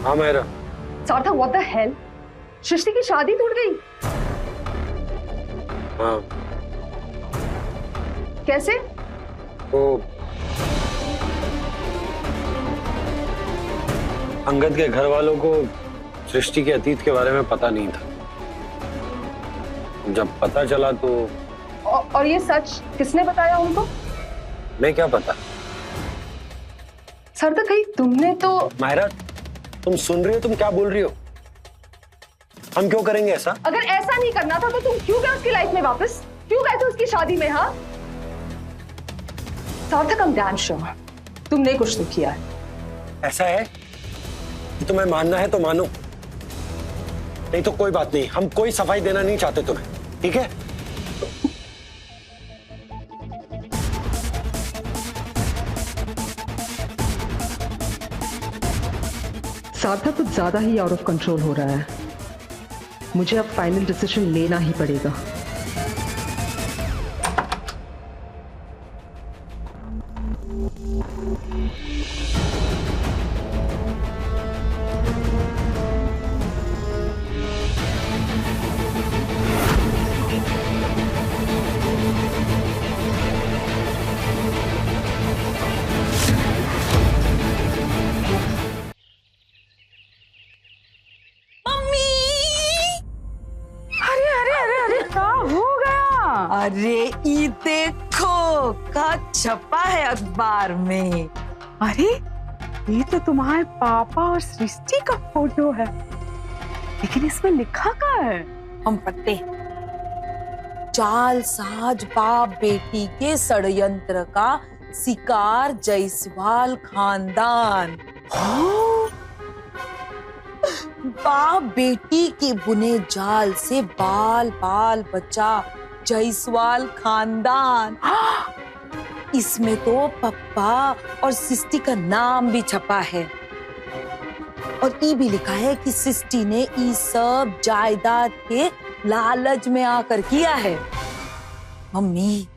हाँ मेरा सार्थक, व्हाट द हेल? सृष्टि की शादी टूट गई? हाँ। कैसे? तो अंगद के घर वालों को सृष्टि के अतीत के बारे में पता नहीं था। जब पता चला तो और ये सच किसने बताया उनको? मैं क्या पता। सार्थक, कहीं तुमने तो... मायरा, तुम सुन रही हो? तुम क्या बोल रही हो? हम क्यों करेंगे ऐसा? अगर ऐसा नहीं करना था तो तुम क्यों गए उसकी लाइफ में वापस? क्यों गए थे उसकी शादी में? हाँ सार्थक, I'm damn sure तुमने कुछ तो किया है। ऐसा है कि तुम्हें मानना है तो मानो, नहीं तो कोई बात नहीं। हम कोई सफाई देना नहीं चाहते तुम्हें, ठीक है? सार्थक कुछ ज्यादा ही आउट ऑफ कंट्रोल हो रहा है। मुझे अब फाइनल डिसीजन लेना ही पड़ेगा। अरे ये देखो का छपा है अखबार में। अरे ये तो तुम्हारे पापा और सृष्टि का फोटो है, लेकिन इसमें लिखा क्या है? हम पढ़ते हैं। जालसाज बाप बेटी के षड्यंत्र का शिकार जायसवाल खानदान। बाप बेटी के बुने जाल से बाल बाल बचा जायसवाल खानदान। इसमें तो पप्पा और सृष्टि का नाम भी छपा है और ये भी लिखा है कि सृष्टि ने ये सब जायदाद के लालच में आकर किया है। मम्मी,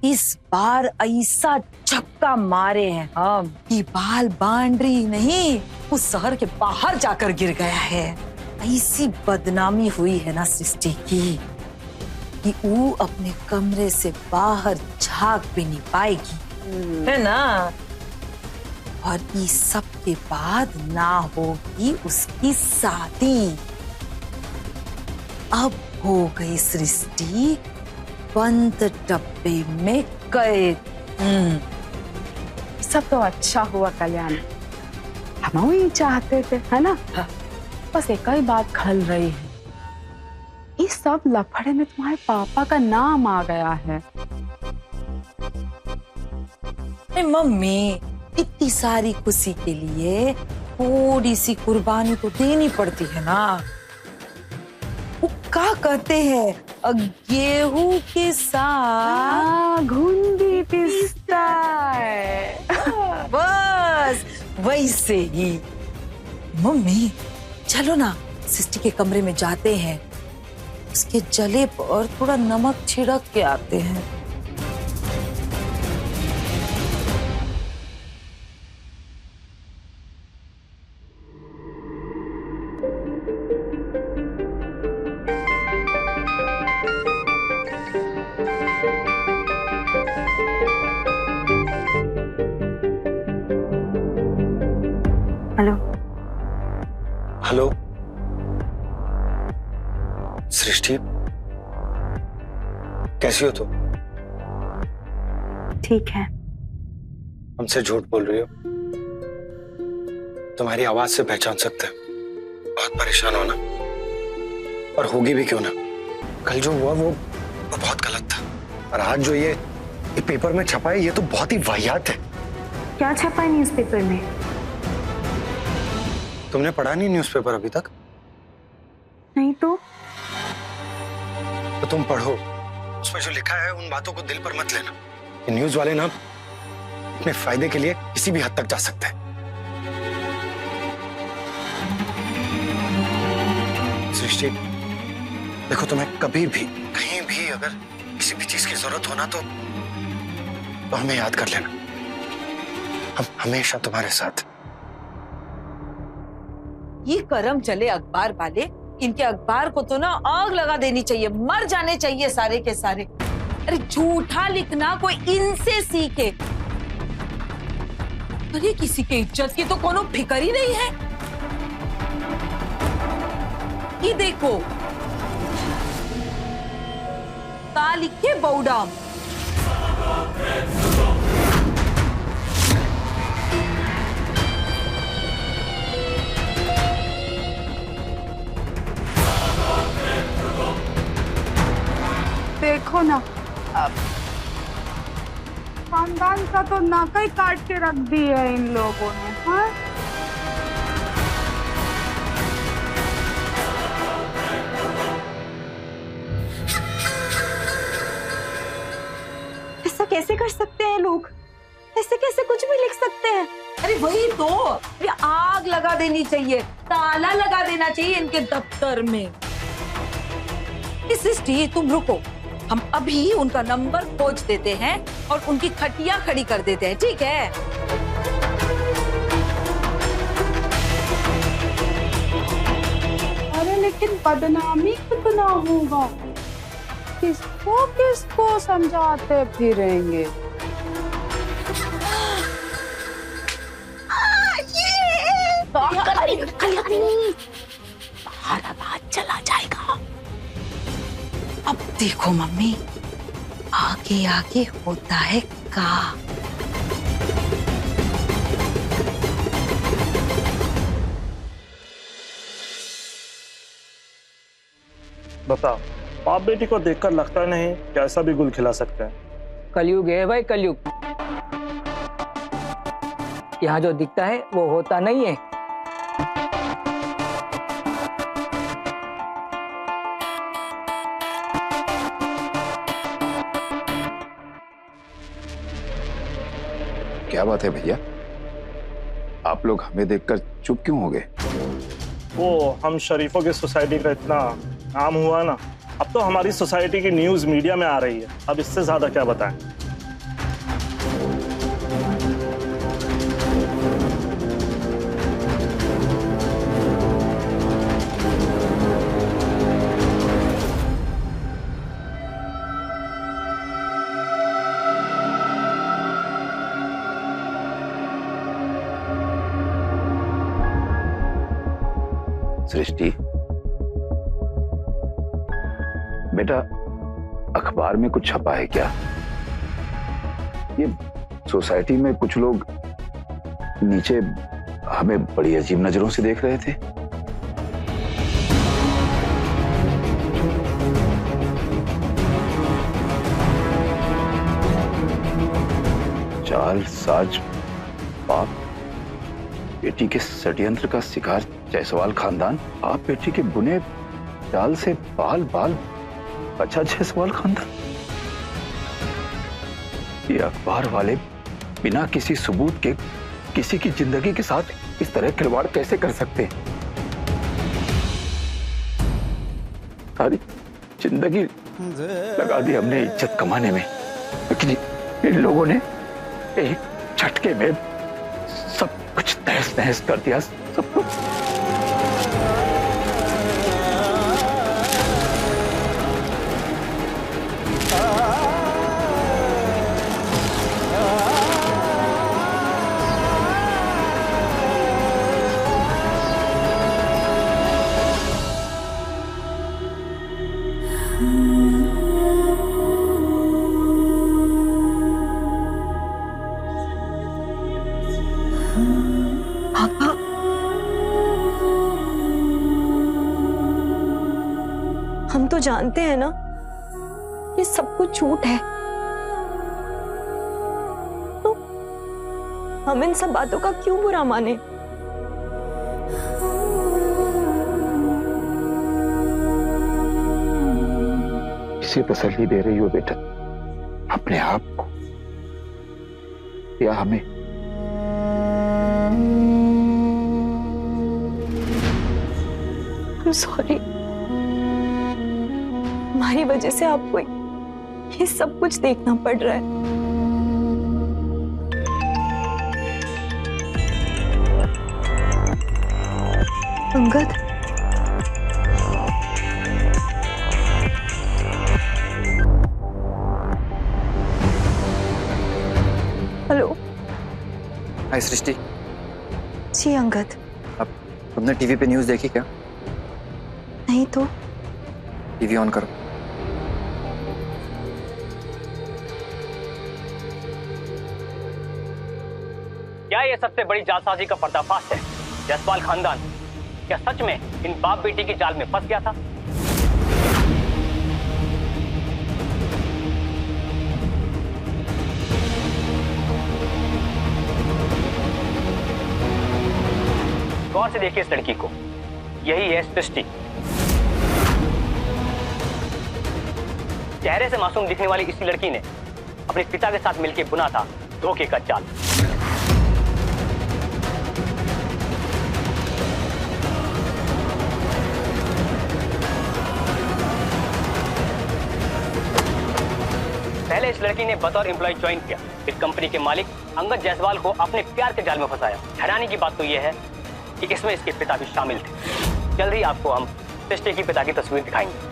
इस बार ऐसा झपका मारे हैं हम कि बाल बांड्री नहीं, उस शहर के बाहर जाकर गिर गया है। ऐसी बदनामी हुई है ना सृष्टि की कि वो अपने कमरे से बाहर झांक भी नहीं पाएगी, है ना? और इस सब के बाद ना होगी उसकी शादी। अब हो गई सृष्टि बंद डब्बे में कैद। सब तो अच्छा हुआ कल्याण, हम ही चाहते थे, है ना? हाँ। बस एक ही बात खल रही है, इस सब लफड़े में तुम्हारे पापा का नाम आ गया है। मम्मी, इतनी सारी खुशी के लिए थोड़ी सी कुर्बानी तो देनी पड़ती है ना। वो क्या कहते हैं, गेहूं के साथ घुंडी पिसता है। बस वैसे ही। मम्मी चलो ना, सृष्टि के कमरे में जाते हैं, उसके जले पर थोड़ा नमक छिड़क के आते हैं। हेलो। हेलो सृष्टि, कैसी हो तुम? ठीक है। हमसे झूठ बोल रही हो? तुम्हारी आवाज से पहचान सकते हैं। बहुत परेशान हो ना? और होगी भी क्यों ना। कल जो हुआ वो बहुत गलत था, और आज जो ये पेपर में छपा है ये तो बहुत ही वाहियात है। क्या छपा है न्यूज़पेपर में? तुमने पढ़ा नहीं न्यूज़पेपर अभी तक? नहीं तो तुम पढ़ो, उसमें जो लिखा है उन बातों को दिल पर मत लेना। ये न्यूज वाले ना अपने फायदे के लिए किसी भी हद तक जा सकते हैं। सृष्टि देखो, तुम्हें कभी भी कहीं भी अगर किसी भी चीज की जरूरत हो ना तो हमें याद कर लेना। हम हमेशा तुम्हारे साथ। ये करम चले अखबार वाले, इनके अखबार को तो ना आग लगा देनी चाहिए, मर जाने चाहिए सारे के सारे। अरे झूठा लिखना कोई इनसे सीखे। अरे किसी के इज्जत की तो कोनो फिक्र ही नहीं है। ये देखो का लिखे बौडाम। देखो ना, अब खानदान का तो नाका ही काट के रख दी है इन लोगों ने। हाँ, ऐसा कैसे कर सकते हैं लोग? ऐसे कैसे कुछ भी लिख सकते हैं? अरे वही तो, ये आग लगा देनी चाहिए, ताला लगा देना चाहिए इनके दफ्तर में। सृष्टि तुम रुको, हम अभी उनका नंबर खोज देते हैं और उनकी खटिया खड़ी कर देते हैं, ठीक है? अरे लेकिन बदनामी कितना होगा, किसको किसको समझाते फिरेंगे। बात चला जाएगा। अब देखो मम्मी, आगे आगे होता है का। बताओ, बाप बेटी को देखकर लगता नहीं कि ऐसा भी गुल खिला सकते हैं। कलयुग है भाई, कलयुग। यहाँ जो दिखता है वो होता नहीं है। क्या बात है भैया, आप लोग हमें देखकर चुप क्यों हो गए? वो हम शरीफों की सोसाइटी का इतना नाम हुआ ना, अब तो हमारी सोसाइटी की न्यूज मीडिया में आ रही है। अब इससे ज्यादा क्या बताएं। सृष्टि बेटा, अखबार में कुछ छपा है क्या? ये सोसाइटी में कुछ लोग नीचे हमें बड़ी अजीब नजरों से देख रहे थे। चाल साज बाप बेटी के षड्यंत्र का शिकार जायसवाल खानदान, बाप बेटी के बुने चाल से बाल बाल बचा जायसवाल खानदान। ये अखबार वाले बिना किसी सबूत के किसी की जिंदगी के साथ इस तरह खिलवाड़ कैसे कर सकते हैं? सारी जिंदगी लगा दी हमने इज्जत कमाने में, लेकिन इन लोगों ने एक झटके में सब कुछ तहस नहस कर दिया। सब कुछ। पापा, हम तो जानते हैं ना ये सब कुछ झूठ है, तो हम इन सब बातों का क्यों बुरा माने? इसे तसल्ली दे रही हो बेटा, अपने आप को या हमें? सॉरी, हमारी वजह से आपको ये सब कुछ देखना पड़ रहा है। अंगद, हेलो। हाय सृष्टि, जी अंगद। अब तुमने टीवी पे न्यूज़ देखी क्या? नहीं तो। टीवी ऑन करो। क्या ये सबसे बड़ी जालसाजी का पर्दाफाश है? जायसवाल खानदान क्या सच में इन बाप बेटी की जाल में फंस गया था? गौर से देखिए इस लड़की को, यही है सृष्टि। चेहरे से मासूम दिखने वाली इसी लड़की ने अपने पिता के साथ मिलकर बुना था धोखे का जाल। पहले इस लड़की ने बतौर एम्प्लॉय ज्वाइन किया, फिर कंपनी के मालिक अंगद जायसवाल को अपने प्यार के जाल में फंसाया। हैरानी की बात तो यह है कि इसमें इसके पिता भी शामिल थे। जल्द ही आपको हम सृष्टि के पिता की तस्वीर दिखाएंगे।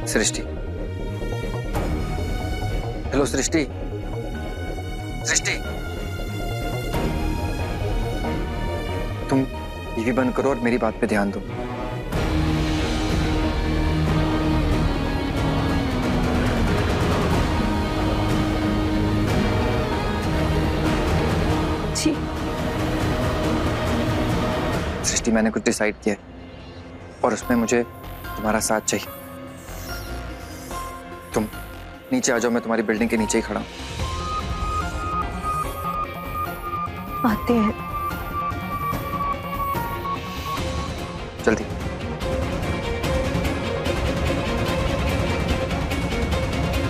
सृष्टि, हेलो सृष्टि, सृष्टि, तुम टीवी बंद करो और मेरी बात पे ध्यान दो। जी सृष्टि, मैंने कुछ डिसाइड किया है और उसमें मुझे तुम्हारा साथ चाहिए। तुम नीचे आ जाओ, मैं तुम्हारी बिल्डिंग के नीचे ही खड़ा हूं। आते हैं। जल्दी।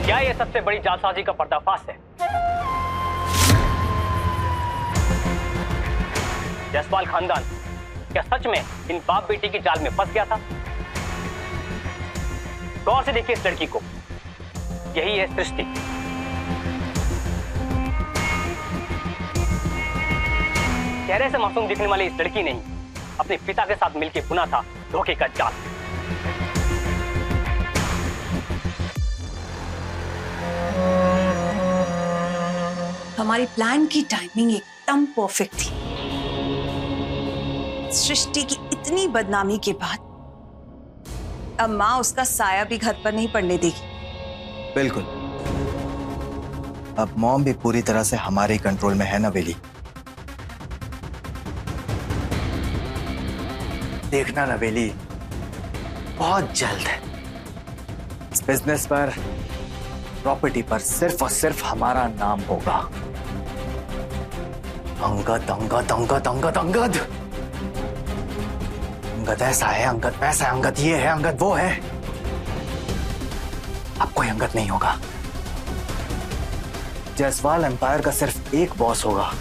क्या ये सबसे बड़ी जालसाजी का पर्दाफाश है? जायसवाल खानदान क्या सच में इन बाप बेटी की जाल में फंस गया था? गौर से देखिए इस लड़की को, यही है सृष्टि। चेहरे से मासूम दिखने वाली इस लड़की ने ही अपने पिता के साथ मिलकर बुना था धोखे का जाल। हमारी प्लान की टाइमिंग एकदम परफेक्ट थी। सृष्टि की इतनी बदनामी के बाद अब माँ उसका साया भी घर पर नहीं पड़ने देगी। बिल्कुल, अब मॉम भी पूरी तरह से हमारे कंट्रोल में है ना बेली। देखना ना बेली, बहुत जल्द है इस बिजनेस पर, प्रॉपर्टी पर सिर्फ और सिर्फ हमारा नाम होगा। अंगद अंगद अंगद अंगद अंगद अंगद ऐसा है, अंगद वैसा है, अंगद ये है, अंगद वो है। अब कोई अंगद नहीं होगा। जायसवाल एम्पायर का सिर्फ एक बॉस होगा।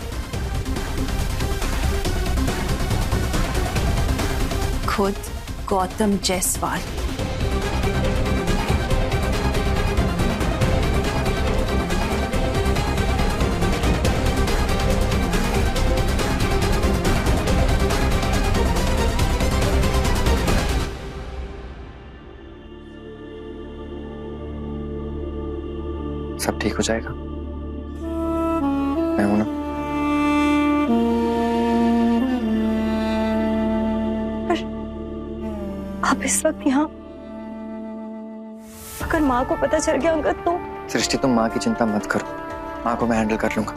खुद गौतम जायसवाल। सब ठीक हो जाएगा, मैं हूं ना। पर आप इस वक्त यहाँ अगर माँ को पता चल गया अंगद तो? सृष्टि तुम माँ की चिंता मत करो, माँ को मैं हैंडल कर लूंगा।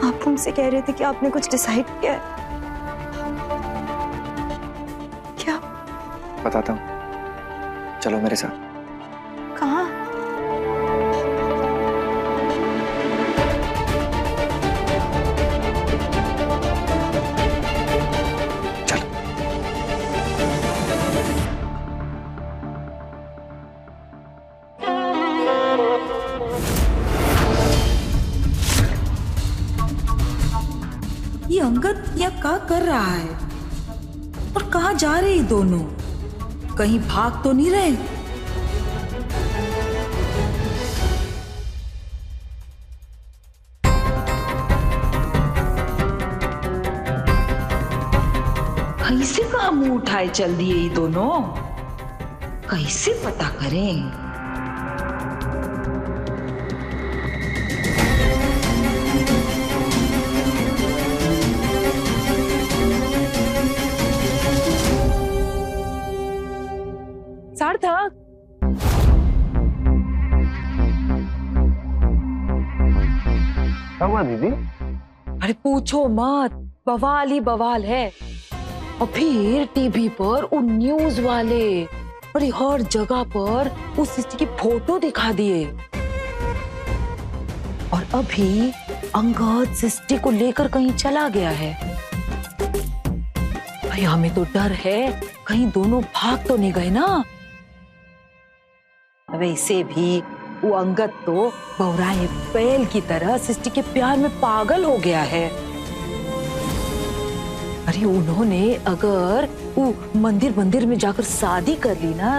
आप तो हमसे कह रहे थे कि आपने कुछ डिसाइड किया है। क्या? बताता हूँ, चलो मेरे साथ। कहाँ? ये अंगद या क्या कर रहा है और कहाँ जा रहे हैं दोनों? कहीं भाग तो नहीं रहे? कैसे कहाँ मुंह उठाए चल दिए ये दोनों? कैसे पता करें? सार्थक, क्या हुआ दीदी? अरे पूछो मत, बवाल ही बवाल है। और फिर टीवी पर उन न्यूज वाले अरे हर जगह पर उस सिस्टी की फोटो दिखा दिए। और अभी अंगद सिस्टी को लेकर कहीं चला गया है। भाई हमें तो डर है कहीं दोनों भाग तो नहीं गए ना। वैसे भी वो अंगद तो बौराए बैल की तरह सिस्टी के प्यार में पागल हो गया है। अरे उन्होंने अगर वो मंदिर में जाकर शादी कर ली ना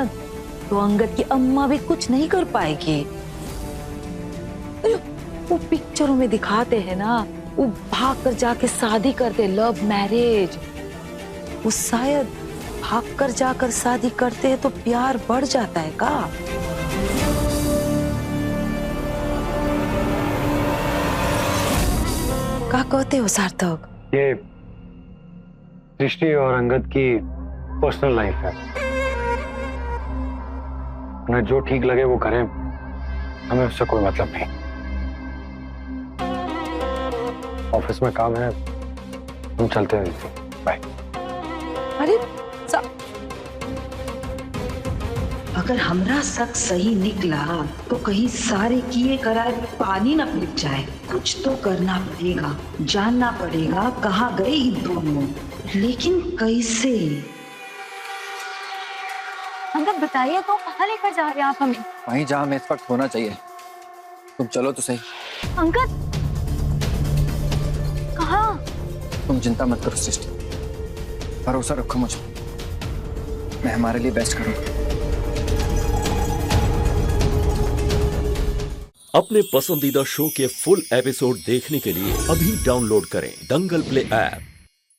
तो अंगद की अम्मा भी कुछ नहीं कर पाएगी। अरे वो पिक्चरों में दिखाते हैं ना, वो भाग कर जाके शादी करते, लव मैरिज। वो शायद भाग कर जाकर शादी करते हैं तो प्यार बढ़ जाता है का? क्या कहते हो सार्थक? ये सृष्टि और अंगद की पर्सनल लाइफ है, उन्हें जो ठीक लगे वो करें, हमें उससे कोई मतलब नहीं। ऑफिस में काम है, हम चलते हैं। बाय। अरे अगर हमरा शक सही निकला तो कहीं सारे किए कराए पानी न फिर जाए। कुछ तो करना पड़ेगा, जानना पड़ेगा कहाँ गए ये दोनों, लेकिन कैसे? अंगद बताइए तो कहाँ लेकर जा रहे हैं आप हमें? वहीं जहाँ हमें इस वक्त होना चाहिए। तुम चलो तो सही। अंगद कहाँ? तुम चिंता मत करो सृष्टि, भरोसा रखो मुझ पर, मैं हमारे लिए बेस्ट करूंगा। अपने पसंदीदा शो के फुल एपिसोड देखने के लिए अभी डाउनलोड करें दंगल प्ले ऐप।